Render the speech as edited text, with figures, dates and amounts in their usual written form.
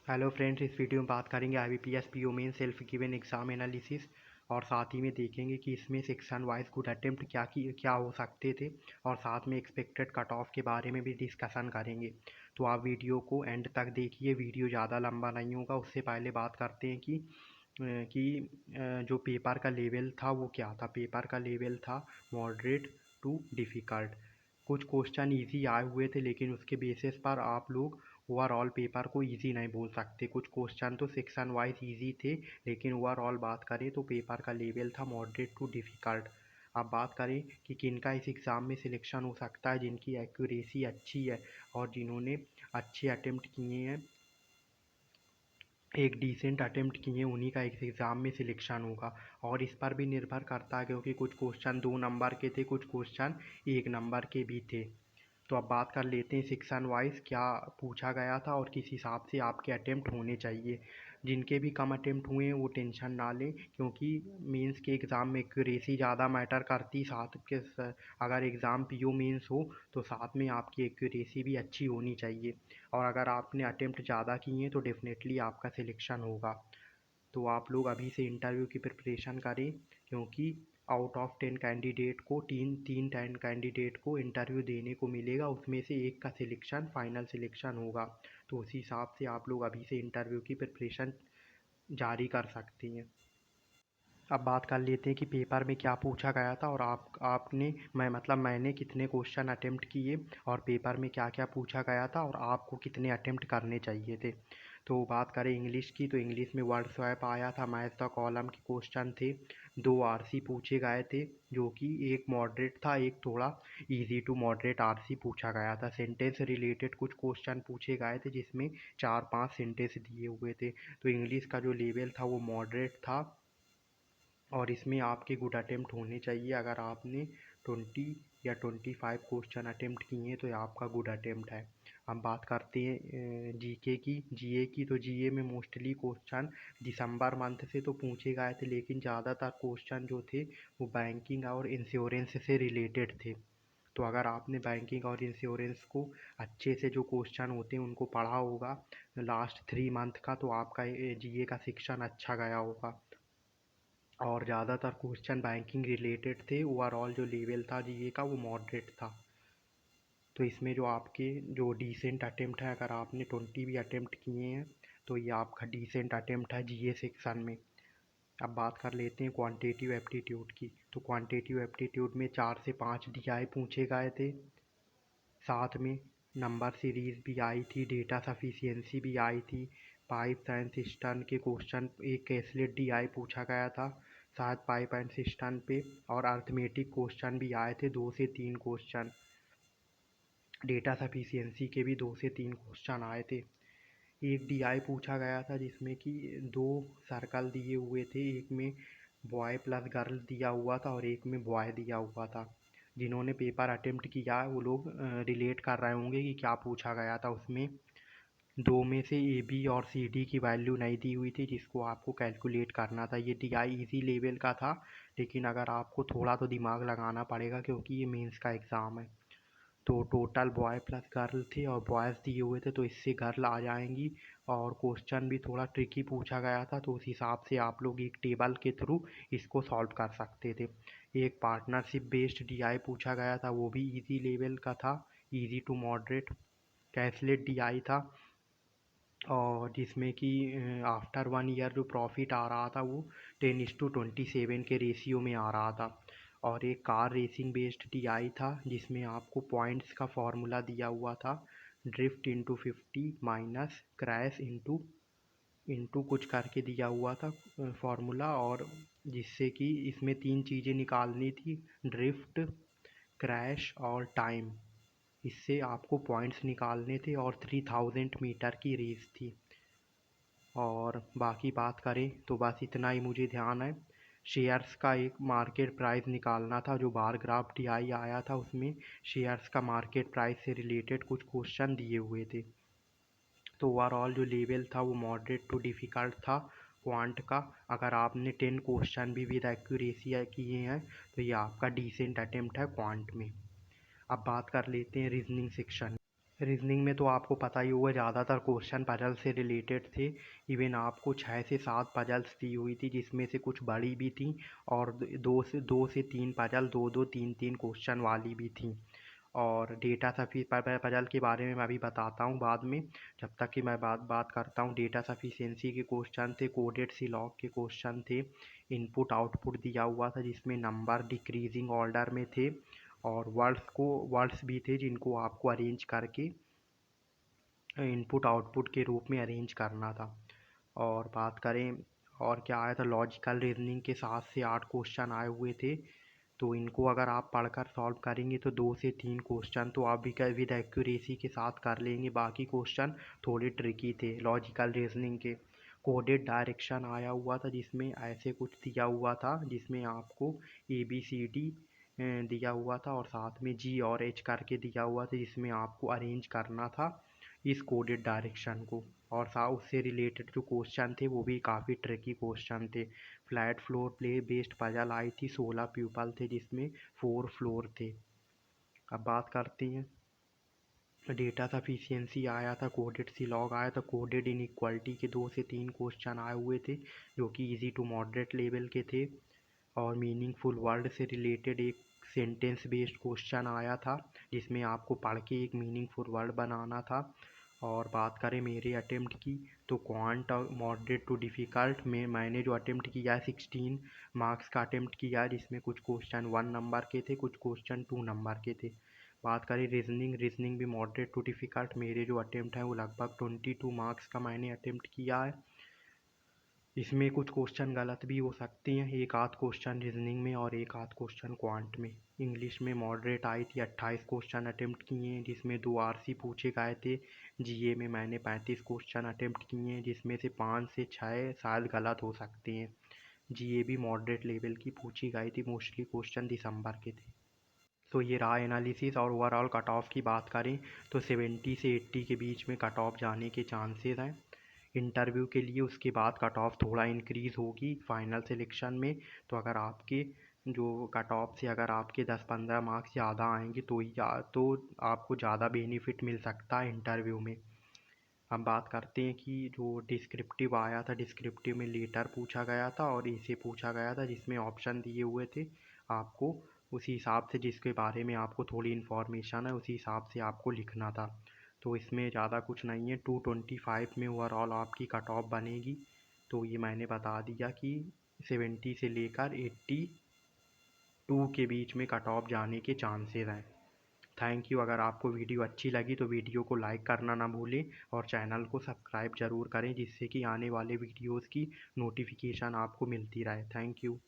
Hello friends, इस video में बात करेंगे IBPS PO main self given exam analysis और साथ ही में देखेंगे कि इसमें सेक्शन वाइज गुड अटेम्प्ट क्या हो सकते थे और साथ में एक्सपेक्टेड कट ऑफ के बारे में भी डिस्कशन करेंगे। तो आप वीडियो को एंड तक देखिए, वीडियो ज़्यादा लंबा नहीं होगा। उससे पहले बात करते हैं कि जो पेपर का लेवल था वो क्या था। पेपर का लेवल था मॉडरेट टू डिफ़िकल्ट। कुछ क्वेश्चन इजी आए हुए थे, लेकिन उसके बेसिस पर आप लोग ओवरऑल पेपर को इजी नहीं बोल सकते। कुछ क्वेश्चन तो सेक्शन वाइज इजी थे, लेकिन ओवरऑल बात करें तो पेपर का लेवल था मॉडरेट टू डिफ़िकल्ट। अब बात करें कि किनका इस एग्ज़ाम में सिलेक्शन हो सकता है, जिनकी एक्यूरेसी अच्छी है और जिन्होंने अच्छे अटेम्प्ट किए हैं, एक डिसेंट अटेम्प्ट किए, उन्हीं का इस एग्ज़ाम में सिलेक्शन होगा। और इस पर भी निर्भर करता है, क्योंकि कुछ क्वेश्चन 2 नंबर के थे, कुछ क्वेश्चन 1 नंबर के भी थे। तो अब बात कर लेते हैं सेक्शन वाइज क्या पूछा गया था और किस हिसाब से आपके अटेम्प्ट होने चाहिए। जिनके भी कम अटेम्प्ट हुए हैं वो टेंशन ना लें, क्योंकि मेंस के एग्ज़ाम में एक्यूरेसी ज़्यादा मैटर करती। अगर एग्ज़ाम PO मेंस हो तो साथ में आपकी एक्यूरेसी भी अच्छी होनी चाहिए। और अगर आपने अटेम्प्ट ज़्यादा किए हैं तो डेफिनेटली आपका सिलेक्शन होगा। तो आप लोग अभी से इंटरव्यू की प्रिपरेशन करें, क्योंकि आउट ऑफ 10 कैंडिडेट को 10 कैंडिडेट को इंटरव्यू देने को मिलेगा, उसमें से एक का सिलेक्शन फाइनल सिलेक्शन होगा। तो उसी हिसाब से आप लोग अभी से इंटरव्यू की प्रिपरेशन जारी कर सकती हैं। अब बात कर लेते हैं कि पेपर में क्या पूछा गया था और मैंने कितने क्वेश्चन अटेम्प्ट किए और पेपर में क्या क्या पूछा गया था और आपको कितने अटेम्प्ट करने चाहिए थे। तो बात करें इंग्लिश की, तो इंग्लिश में वर्ड स्वैप आया था, मैच द कॉलम के क्वेश्चन थे, 2 RC पूछे गए थे, जो कि एक मॉडरेट था, एक थोड़ा इजी टू मॉडरेट RC पूछा गया था। सेंटेंस रिलेटेड कुछ क्वेश्चन पूछे गए थे, जिसमें 4-5 सेंटेंस दिए हुए थे। तो इंग्लिश का जो लेवल था वो मॉडरेट था और इसमें आपके गुड अटेम्प्ट होने चाहिए। अगर आपने 20 या 25 क्वेश्चन अटेम्प्ट किए हैं तो आपका गुड अटेम्प्ट है। हम बात करते हैं GK की, GA की। तो GA में मोस्टली क्वेश्चन दिसंबर मंथ से तो पूछे गए थे, लेकिन ज़्यादातर क्वेश्चन जो थे वो बैंकिंग और इंश्योरेंस से रिलेटेड थे। तो अगर आपने बैंकिंग और इंश्योरेंस को अच्छे से, जो क्वेश्चन होते हैं उनको पढ़ा होगा लास्ट 3 मंथ का, तो आपका GA का सेक्शन अच्छा गया होगा। और ज़्यादातर क्वेश्चन बैंकिंग रिलेटेड थे। ओवरऑल जो लेवल था GA का वो मॉडरेट था। तो इसमें जो आपके जो डिसेंट अटेम्प्ट है, अगर आपने 20 भी अटेम्प्ट किए हैं तो ये आपका डिसेंट अटेम्प्ट है GA सेक्शन में। अब बात कर लेते हैं क्वांटिटेटिव एप्टीट्यूड की। तो क्वांटिटेटिव एप्टीट्यूड में 4 से 5 DI पूछे गए थे, साथ में नंबर सीरीज़ भी आई थी, डेटा सफिशिएंसी भी आई थी, पाइप एंड सिस्टम के क्वेश्चन, एक कैसलेट DI पूछा गया था शायद पाइप एंड सिस्टम पे, और अर्थमेटिक क्वेश्चन भी आए थे 2 से 3 क्वेश्चन। डेटा सफिशिएंसी के भी 2 से 3 क्वेश्चन आए थे। एक DI पूछा गया था जिसमें कि 2 सर्कल दिए हुए थे, एक में बॉय प्लस गर्ल दिया हुआ था और एक में बॉय दिया हुआ था। जिन्होंने पेपर अटेम्प्ट किया है वो लोग रिलेट कर रहे होंगे कि क्या पूछा गया था। उसमें 2 में से AB और CD की वैल्यू नहीं दी हुई थी, जिसको आपको कैलकुलेट करना था। ये DI इजी लेवल का था, लेकिन अगर आपको थोड़ा तो दिमाग लगाना पड़ेगा, क्योंकि ये मेंस का एग्ज़ाम है। तो टोटल बॉय प्लस गर्ल थे और बॉयज़ दिए हुए थे, तो इससे गर्ल आ जाएंगी। और क्वेश्चन भी थोड़ा ट्रिकी पूछा गया था, तो उस हिसाब से आप लोग एक टेबल के थ्रू इसको सॉल्व कर सकते थे। एक पार्टनरशिप बेस्ड DI पूछा गया था, वो भी इजी लेवल का था, इजी टू मॉडरेट। कैशलेट DI था, और जिसमें कि आफ्टर 1 ईयर जो प्रॉफिट आ रहा था वो 10:27 के रेशियो में आ रहा था। और एक कार रेसिंग बेस्ड DI था, जिसमें आपको पॉइंट्स का फॉर्मूला दिया हुआ था, drift into 50 minus crash into into कुछ करके दिया हुआ था फॉर्मूला। और जिससे कि इसमें 3 चीज़ें निकालनी थी, ड्रिफ्ट, क्रैश और टाइम। इससे आपको पॉइंट्स निकालने थे और 3000 मीटर की रेस थी। और बाकी बात करें तो बस इतना ही मुझे ध्यान है। शेयर्स का एक मार्केट प्राइस निकालना था, जो बार ग्राफ DI आया था उसमें शेयर्स का मार्केट प्राइस से रिलेटेड कुछ क्वेश्चन दिए हुए थे। तो ओवरऑल जो लेवल था वो मॉडरेट टू डिफ़िकल्ट था क्वांट का। अगर आपने 10 क्वेश्चन भी विद एक्यूरेसी किए हैं तो ये आपका डिसेंट अटेम्प्ट है क्वांट में। अब बात कर लेते हैं रीजनिंग सेक्शन। रीजनिंग में तो आपको पता ही होगा, ज़्यादातर क्वेश्चन पजल से रिलेटेड थे। इवन आपको 6 से 7 पजल्स दी हुई थी, जिसमें से कुछ बड़ी भी थी और 2 से 3 पजल 2-2 3-3 क्वेश्चन वाली भी थी। और डेटा पजल के बारे में मैं अभी बताता हूँ बाद में। जब तक कि मैं बात बात करता हूँ, डेटा सफिशिएंसी के क्वेश्चन थे, कोडेड सिलॉग के क्वेश्चन थे, इनपुट आउटपुट दिया हुआ था जिसमें नंबर डिक्रीजिंग ऑर्डर में थे, और वर्ड्स भी थे जिनको आपको अरेंज करके इनपुट आउटपुट के रूप में अरेंज करना था। और बात करें और क्या आया था, लॉजिकल रीजनिंग के 7 से 8 क्वेश्चन आए हुए थे। तो इनको अगर आप पढ़कर सॉल्व करेंगे तो 2 से 3 क्वेश्चन तो आप भी विद एक्यूरेसी के साथ कर लेंगे। बाकी क्वेश्चन थोड़े ट्रिकी थे लॉजिकल रीजनिंग के। कोडेड डायरेक्शन आया हुआ था जिसमें ऐसे कुछ दिया हुआ था, जिसमें आपको ABCD दिया हुआ था और साथ में G और H करके दिया हुआ था, जिसमें आपको अरेंज करना था इस कोडेड डायरेक्शन को। और उससे रिलेटेड जो क्वेश्चन थे वो भी काफ़ी ट्रिकी क्वेश्चन थे। Flat floor play based puzzle आई थी, 16 प्यूपल थे जिसमें 4 फ्लोर थे। अब बात करते हैं डेटा सफिशिएंसी आया था, कोडेड सिलॉग आया था, कोडेड इनइक्वालिटी के 2 से 3 क्वेश्चन आए हुए थे जो कि इजी टू मॉडरेट लेवल के थे। और मीनिंगफुल वर्ड से रिलेटेड एक सेंटेंस बेस्ड क्वेश्चन आया था जिसमें आपको पढ़ के एक मीनिंगफुल वर्ड बनाना था। और बात करें मेरे अटेम्प्ट की, तो क्वांट मॉडरेट टू डिफ़िकल्ट में मैंने जो अटेम्प्ट किया है 16 मार्क्स का अटेम्प्ट किया है, जिसमें कुछ क्वेश्चन 1 नंबर के थे, कुछ क्वेश्चन 2 नंबर के थे। बात करें रीजनिंग भी मॉडरेट टू डिफ़िकल्ट मेरे जो अटेम्प्ट हैं वो लगभग 22 मार्क्स का मैंने अटेम्प्ट किया है। इसमें कुछ क्वेश्चन गलत भी हो सकते हैं, एक आध क्वेश्चन रीजनिंग में और एक आध क्वेश्चन क्वांट में। इंग्लिश में मॉडरेट आई थी, 28 क्वेश्चन अटेम्प्ट किए हैं जिसमें 2 RC पूछे गए थे। GA में मैंने 35 क्वेश्चन अटेम्प्ट किए हैं जिसमें से 5 से 6 शायद गलत हो सकते हैं। GA भी मॉडरेट लेवल की पूछी गई थी, मोस्टली क्वेश्चन दिसंबर के थे। तो ये रहा एनालिसिस। और ओवरऑल कट ऑफ की बात करें तो 70 से 80 के बीच में कट ऑफ जाने के चांसेस हैं इंटरव्यू के लिए। उसके बाद कट ऑफ थोड़ा इंक्रीज़ होगी फाइनल सिलेक्शन में। तो अगर आपके जो कट ऑफ से अगर आपके 10-15 मार्क्स ज़्यादा आएंगे तो आपको ज़्यादा बेनिफिट मिल सकता है इंटरव्यू में। हम बात करते हैं कि जो डिस्क्रिप्टिव आया था, डिस्क्रिप्टिव में लेटर पूछा गया था और इसे पूछा गया था जिसमें ऑप्शन दिए हुए थे आपको, उसी हिसाब से जिसके बारे में आपको थोड़ी इन्फॉर्मेशन है उसी हिसाब से आपको लिखना था। तो इसमें ज़्यादा कुछ नहीं है, 225 में ओवरऑल आपकी कट ऑफ बनेगी। तो ये मैंने बता दिया कि 70 से लेकर 82 के बीच में कट ऑफ जाने के चांसेस हैं। Thank you. अगर आपको वीडियो अच्छी लगी तो वीडियो को लाइक करना ना भूलें और चैनल को सब्सक्राइब ज़रूर करें, जिससे कि आने वाले वीडियोज़ की नोटिफिकेशन आपको मिलती रहे। Thank you.